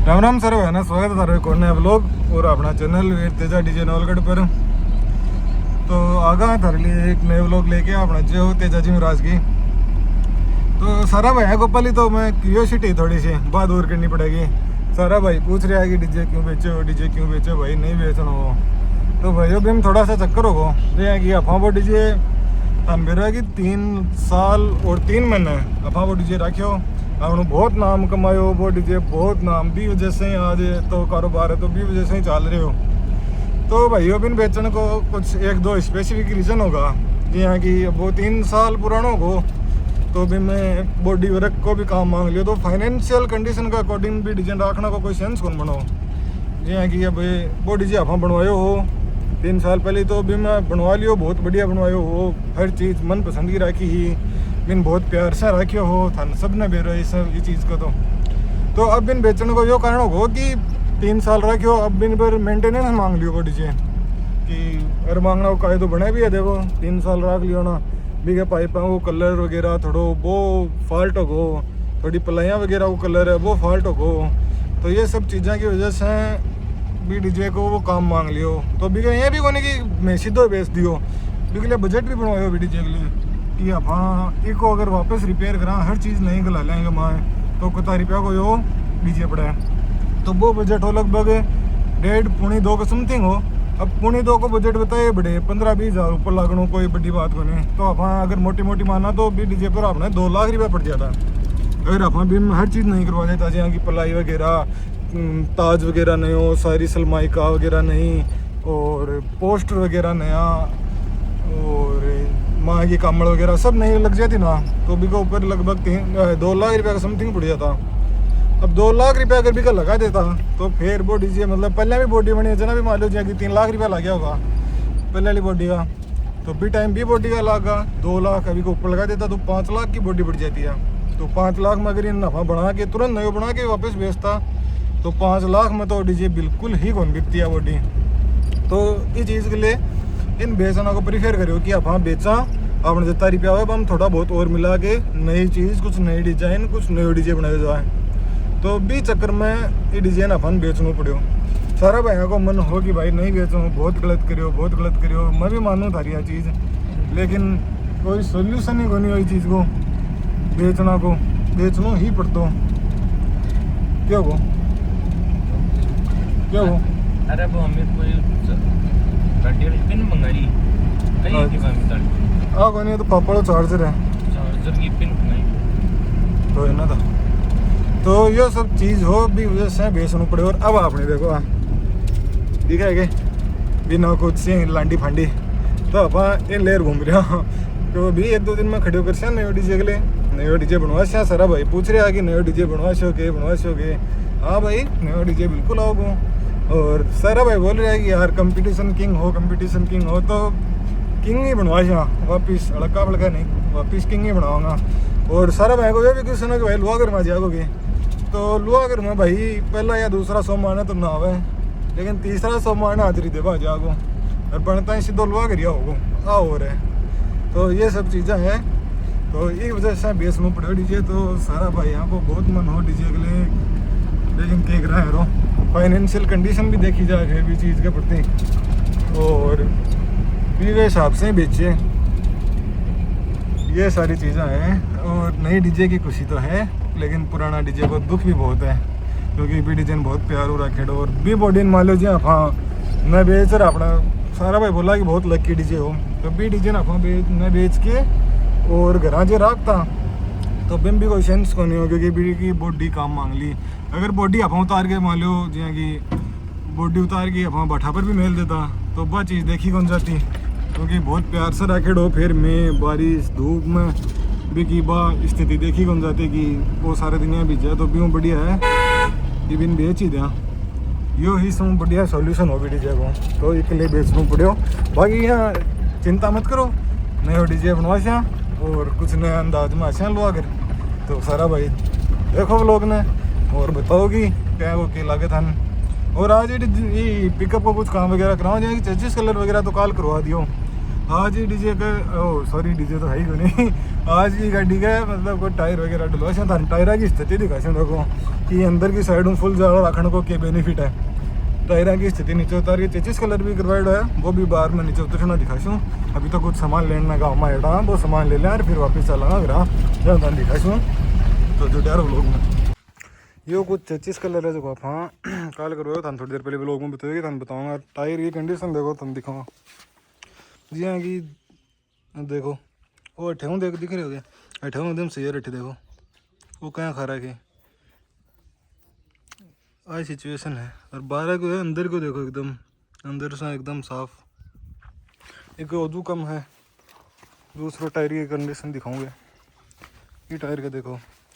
Ram Ram sir है ना, स्वागत है थारे को नया व्लॉग और अपना चैनल वीर तेजा डीजे नवलगढ़ पर। तो आगा है थारे लिए एक नए व्लॉग लेके अपना जो तेजा जी महाराज की। तो सारा भाई है गोपाली, तो मैं क्यूरियोसिटी थोड़ी सी बात और करनी पड़ेगी। सारा भाई पूछ रहा है कि डीजे क्यों बेचो, डीजे क्यों बेचो, भाई नहीं बेचना हो तो भाई भी हम थोड़ा सा चक्कर होगा ये कि अफा वो डीजे मेरा कि 3 साल और 3 महीने अफा वो डीजे रखियो, आपने बहुत नाम कमायो, वो डीजे बहुत नाम भी वजह से ही आज तो कारोबार है तो भी वजह से ही चल रहे हो। तो भाइयों बिन बेचने को कुछ 1-2 स्पेसिफिक रीज़न होगा, जी हाँ कि वो 3 साल पुराना हो तो भी मैं बॉडी वर्क को भी काम मांग लियो, तो फाइनेंशियल कंडीशन के अकॉर्डिंग भी डिजाइन रखना को कोई सेंस कौन बनाओ। जी हाँ कि अब वो डीजे आप बनवायो हो 3 साल पहले, तो भी मैं बनवा लियो, बहुत बढ़िया बनवायो हो, हर चीज़ मन पसंद की राखी ही बिन बहुत प्यार से रखियो हो, थाने सब ने बेरो ये चीज़ को। तो अब बिन बेचने को यो कारण हो कि 3 साल रखियो, अब बिन पर मेंटेनेंस मांग लियो वो डीजे कि अरे मांगना वो काहे तो बने भी है, देखो 3 साल रख लियो ना भी के पाइप वो कलर वगैरह थोड़ो वो फॉल्ट हो, थोड़ी पलाइयाँ वगैरह वो कलर है वो फॉल्ट हो, तो ये सब चीज़ों की वजह से भी डीजे को वो काम मांग लियो। तो भी ये भी कोने की मैं सीधो बेच दियो भी के लिए बजट भी बनवायो भी डीजे के लिए कि हाँ इसको अगर वापस रिपेयर करा हर चीज़ नहीं गला लेंगे माए तो कितना रुपया को यो डीजे पड़ा है। तो वो बजट हो लगभग 1.5-2 का समथिंग हो। अब 1.5 को बजट बताए बड़े 15-20 हज़ार ऊपर लागनो कोई बड़ी बात को नहीं। तो अपना अगर मोटी मोटी माना तो भी डीजे पर आपने 2 लाख रुपया पड़ जाता अगर अपना भी हर चीज़ नहीं करवा देता, जहाँ की पलाई वगैरह ताज वगैरह नहीं हो, सारी सलमाइका वगैरह नहीं, और पोस्टर वगैरह नया, और माँ की कामड़ वगैरह सब नहीं लग जाती ना, तो भी के ऊपर लगभग 2 लाख रुपया का समथिंग पड़ जाता। अब 2 लाख रुपया अगर भी का लगा देता तो फिर वो डीजे मतलब पहले भी बॉडी बनी जना भी मान लो कि 3 लाख रुपया लग गया होगा पहले वाली बॉडी का, तो भी टाइम भी बॉडी का लगा 2 लाख अभी को ऊपर लगा देता तो 5 लाख की बॉडी बढ़ जाती है। तो 5 लाख में अगर ये नफा बना के तुरंत नया बना के वापस बेचता तो 5 लाख में तो डीजे बिल्कुल ही कौन बिकती है बॉडी। तो इस चीज़ के लिए इन बेचना को प्रीफर करो कि आप हाँ बेचा आपने जितना रुपया हो हम थोड़ा बहुत और मिला के नई चीज़ कुछ नई डिजाइन कुछ नए डीजे बनाए जाए। तो भी चक्कर में ये डिजाइन अपन बेचना पड़ो। सारा भाइयों को मन हो कि भाई नहीं बेचो, बहुत गलत करियो बहुत गलत करियो, मैं भी मानूँ थारी यह चीज़, लेकिन कोई सोल्यूशन ही कोई वही चीज़ को बेचना ही पड़तो। क्यों हो क्या हो अरे वो हमें कोई पिन मंगाई नहीं कि मैं मिताल आ कोई नहीं तो पापा चार्जर है चार्जर की पिन मंगाई तो है ना। तो ये सब चीज़ हो भी वजह से बेचना पड़े। और अब आपने देखो ठीक है कि बिना कुछ से लांडी फांडी तो आप इन लेर घूम रहे हो, तो भी 1-2 दिन में खड़े होकर से नए डीजे के लिए नए डीजे बनवा से सारा भाई पूछ रहे हैं कि नए डीजे बनवा सोगे। हाँ भाई नया डीजे बिल्कुल आओगे। और सारा भाई बोल रहे हैं कि यार कंपटीशन किंग हो तो किंग ही बनवा वापिस अड़का बड़का नहीं, वापिस किंग ही बनाऊंगा। और सारा भाई को ये भी क्वेश्चन है कि भाई लुआगढ़ में जाओगे तो लुआगढ़ में भाई पहला या दूसरा सोमवार है तो ना आवे, लेकिन तीसरा सोमवार ना हाजिरी देवा जागो और बनता ही सीधो लुआगढ़ या होगो आओ रहे। तो ये सब चीज़ें हैं, तो इस वजह से बेचना पड़े डीजे। तो सारा भाई यहाँ को बहुत मन हो डीजे के लिए, लेकिन केक रहा है फाइनेंशियल कंडीशन भी देखी जाए फिर भी चीज़ के प्रति, और भी वे हिसाब से ही बेचे। ये सारी चीज़ें हैं। और नई डीजे की खुशी तो है, लेकिन पुराना डीजे को दुख भी बहुत है, क्योंकि भी डीजे बहुत प्यार हो रहा और भी बॉडी मान लो जी हाँ मैं बेच रहा अपना सारा भाई बोला कि बहुत लकी डीजे हो, तो भी डीजे ना मैं बेच के और घर जे रखता तो बिम भी कोई सेंस को नहीं हो, क्योंकि बीड़ी की बॉडी काम मांग ली। अगर बॉडी आप उतार के मान लो जियाँ कि बॉडी उतार के आप भट्ठा पर भी मेल देता तो वह चीज़ देखी कौन जाती, क्योंकि बहुत प्यार से रखेड़ हो फिर मैं बारिश धूप में भी की बा स्थिति देखी कौन जाती कि वो सारे दुनिया बीत जाए। तो भी बढ़िया है कि बिन बेच ही दें, यो ही सब बढ़िया सोल्यूशन हो भी डीजे को, तो एक लिए बेचना पड़े। बाकी यहाँ चिंता मत करो, नए डीजे बनवा और कुछ नया अंदाज में आशा लो अगर तो सारा भाई देखो व्लॉग ने और बताओगी क्या वो क्या लागत है। और आज ये पिकअप को कुछ काम वगैरह कराओ जाएगी, चेचिस कलर वगैरह तो कल करवा दियो। आज ही डीजे का सॉरी डीजे तो है ही नहीं, आज की गाड़ी का मतलब कोई टायर वगैरह डलवा था टायर की स्थिति दिखा देखो कि अंदर की साइड में फुल ज़्यादा रखने को क्या बेनिफिट है। टायरों की स्थिति नीचे उतार के चेचिस कलर भी करवाइड है, वो भी बाहर में नीचे उतरना दिखाशूँ। अभी तो कुछ सामान लेने गाँव में हेड़ा, वो सामान ले लें और फिर वापस चलाना घर जहाँ दिखाशूँ। तो जो डर लोग में यो कुछ चेचिस कलर है जो आप हाँ कॉल करो थान थोड़ी देर पहले लोग में बताओगे, थान बताऊँगा। टायर की कंडीशन देखो, तुम दिखाऊँगा जी हाँ कि देखो वो अठे देख दिख रहे हो गया, अठे एकदम सही है। अठे देखो वो कहाँ खा रहा है, आई सिचुएशन है। और 12 को है, अंदर को देखो एकदम अंदर से एकदम साफ। एक वजू कम है। दूसरा टायर की कंडीशन दिखाऊंगे। ये टायर का देखो,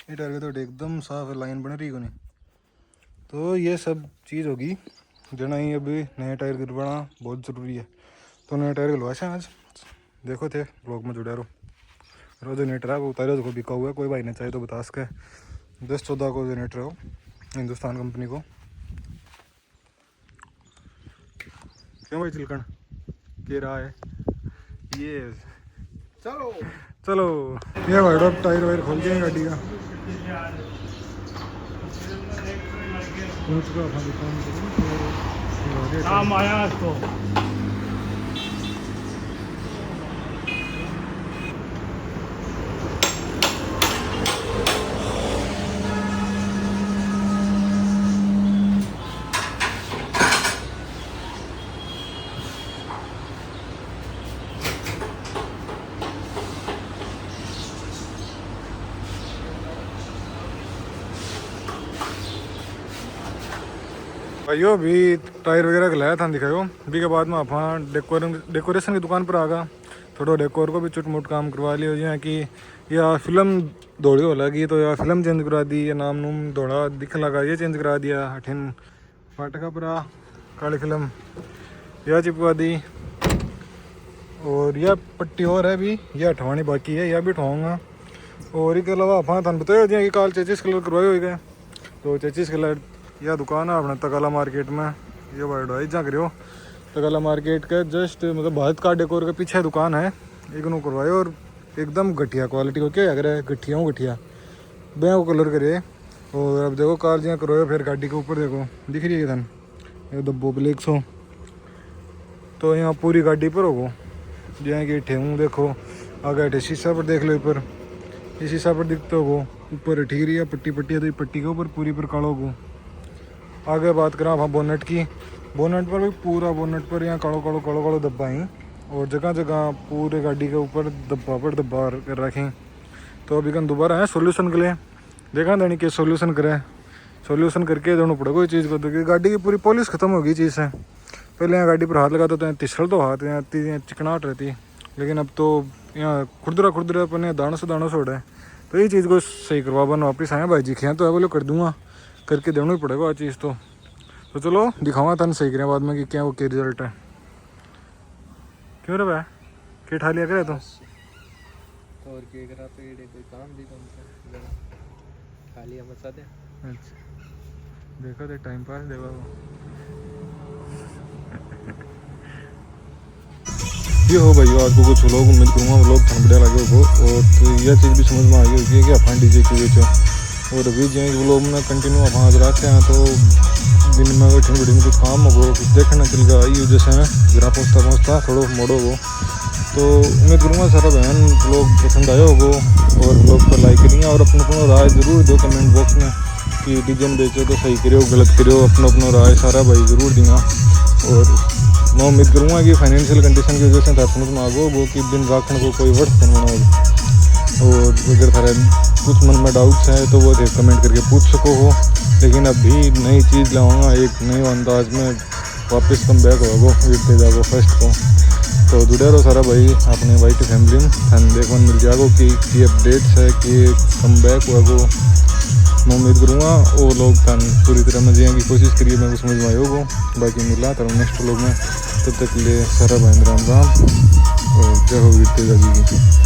ये टायर का तो एकदम साफ है, लाइन बन रही को नहीं। तो ये सब चीज़ होगी जना ही अभी नया टायर गिरवाना बहुत ज़रूरी है। तो नया टायर गिलवाशे आज देखो थे ब्लॉग में जुड़ा रहो। रोज जनरेटर है वो उतारे को बिका हुआ है, कोई भाई ने चाहे तो बता सके। 10-14 को जनरेटर हो हिंदुस्तान कंपनी को। क्यों भाई चिलकन के रहा है ये, चलो चलो ये भाई डॉक टायर वायर खोल के गाड़ी का काम आया इसको। भाइयों अभी टायर वगैरह लाया था दिखाओ। अभी के बाद में आप डेकोरेशन की दुकान पर आ गया। थोड़ा डेकोर को भी चुट मुट काम करवा लियो, जहाँ कि या फिल्म दौड़ी हो लगी तो या फिल्म चेंज करा दी, या नाम नूम दौड़ा दिख लगा ये चेंज करा दिया। अठिन फाटका पर काली फिल्म यह चिपका दी। और यह पट्टी और है अभी, यह हटवानी बाकी है, यह भी उठाऊँगा। और इसके अलावा आप थान बताओ जी कि काल चेचिस कलर करवाए हुए गए। तो चेचिस कलर यह दुकान है अपने तकाला मार्केट में, ये वाइड जा करो तकाला मार्केट के जस्ट मतलब भारत का डेकोर के पीछे दुकान है। एक नो करवाए और एकदम घटिया क्वालिटी को क्या करे, घटिया बैं को कलर करे। और अब देखो कार जहाँ करवाए फिर गाड़ी के ऊपर देखो दिख रही है थान ये डब्बो ब्लैक सो। तो यहाँ पूरी गाड़ी पर होगो जहाँ कि ठेहूँ देखो आगे अठे शीशा पर देख लो ऊपर, ये शीशा पर दिखते होगो ऊपर ठीक रही है पट्टी है, तो ये पट्टी के ऊपर पूरी पर कालो होगो। आगे बात करें आप बोनट की, बोनट पर भी पूरा बोनट पर यहाँ कालो दब्बा ही और जगह जगह पूरे गाड़ी के ऊपर दब्बा पर दब्बा कर रखें। तो अभी कल दोबारा है सोल्यूशन के लिए देखा देनी कि सोल्यूशन करें, सोल्यूशन करके दोनों पड़ेगा कोई चीज़ को। तो गाड़ी की पूरी पॉलिश खत्म होगी चीज़ से। पहले यहाँ गाड़ी पर हाथ लगाता तो यहाँ तिसल तो हाथ यहाँ चिकनाहट रहती, लेकिन अब तो यहाँ खुरदरा अपन दानों से उड़ा है। तो ये चीज़ को सही करवा बन वापस आया भाई जी खें तो है बोले कर दूँगा, करके देना ही पड़ेगा चीज़। तो चलो दिखावा तन सही करें बाद में कि क्या वो क्या रिजल्ट है। क्यों रे भाई क्या ठा लिया करे तो और के करा पेड़ कोई काम भी कम से खाली हम बता दे। अच्छा देखो तो टाइम पास देखो ये हो भाई आज को कुछ लोग उम्मीद करूँगा लोग थन बढ़िया लगे हो। और तो यह चीज़ भी समझ में आ गई होगी कि अपन डीजे क्यों बेचो। और अभी जो लोग में कंटिन्यू आप आज रखते हैं तो दिन में अगर ठंड में कुछ काम हो कुछ देखना चल गया ये जैसे में गिरा पहुँचता थोड़ा मोड़ो हो। तो उम्मीद करूँगा सारा बहन लोग पसंद आए होगो और लोग पर लाइक करिए और अपना राय ज़रूर दो कमेंट बॉक्स में कि डिजाइन बेचो तो सही करो गलत करो, अपना राय सारा भाई ज़रूर देना। और मैं उम्मीद करूँगा कि फाइनेंशियल कंडीशन की वजह से तार समझ में आ गो कि बिन राखने को कोई वर्ष बनवाना होगा। और अगर थारा कुछ मन में डाउट्स हैं तो वो कमेंट करके पूछ सको हो। लेकिन अभी नई चीज़ लाऊंगा एक नए अंदाज में वापस कम बैक होगो वीरते जागो फर्स्ट को। तो जुड़े रहो सारा भाई अपने वाइट फैमिली में थान देखने मिल जाएगो कि अपडेट्स है कि कम बैक होगो। मैं उम्मीद करूँगा वो लोग थान पूरी तरह मजे की कोशिश करिए मैं समझ में आयोगो। बाकी मिला तो नेक्स्ट लोग में तब तक के लिए सारा भाई राम और जय हो वीरते जी की।